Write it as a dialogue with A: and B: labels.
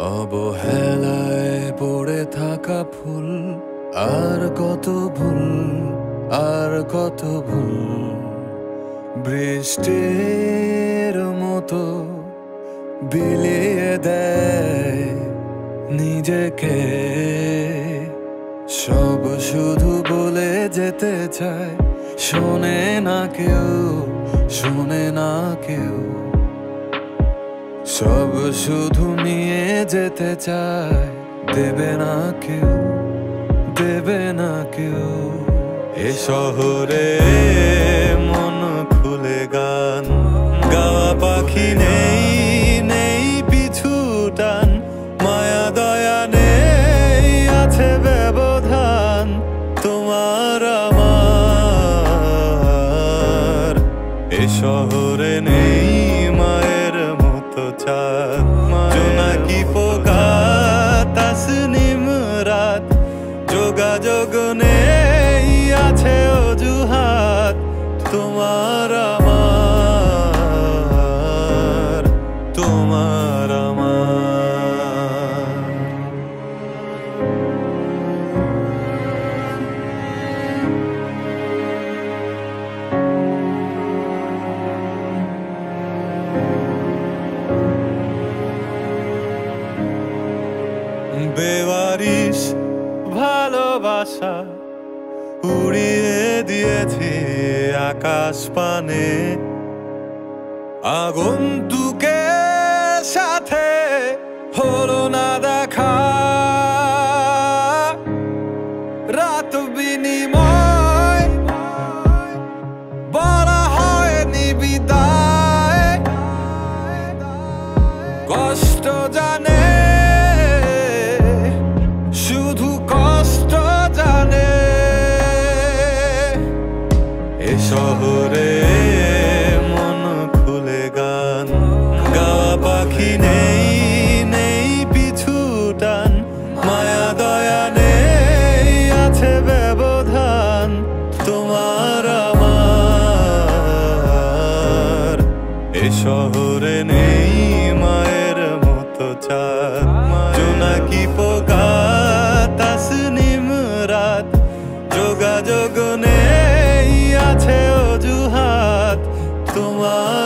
A: অবহেলায় পড়ে থাকা ফুল, আর কত ভুল, আর কত ভুল। বৃষ্টির মতো বিলিয়ে দেয় নিজেকে, সব শুধু বলে যেতে চায়, শোনে না কেউ, শোনে না কেউ। সব শুধু নিয়ে যেতে চায়, দেবে না কেউ, দেবে না কেউ। এ শহরে মন খুলে গান গাওয়া পাখি নেই, নেই পিছু টান। মায়া দয়া নেই, আছে ব্যবধান তোমার আমার। এ শহরে নেই মায়ের মতো চাঁদ, জোনাকি পোকা তাসনিম রাত। যোগাযোগ নেই, আছে অজুহাত তোমার আমার, তোমার আমার। বেওয়ারিশ ভালোবাসা উড়িয়ে দিয়েছে আকাশ পানে। আগন্তুকের সাথে হলো না দেখা, রাত বিনিময় বলা হয়নি বিদায়। কষ্ট জানে, শুধু কষ্ট জানে। এ শহরে মন খুলে গান গাওয়া পাখি নেই, নেই পিছু টান। মায়া দয়া নেই, আছে ব্যবধান তোমার আমার। এ শহরে নেই মায়ের মতো চাঁদ, জোনাকি পোকা তাসনিম রাত। যোগাযোগ নেই, আছে অজুহাত তোমার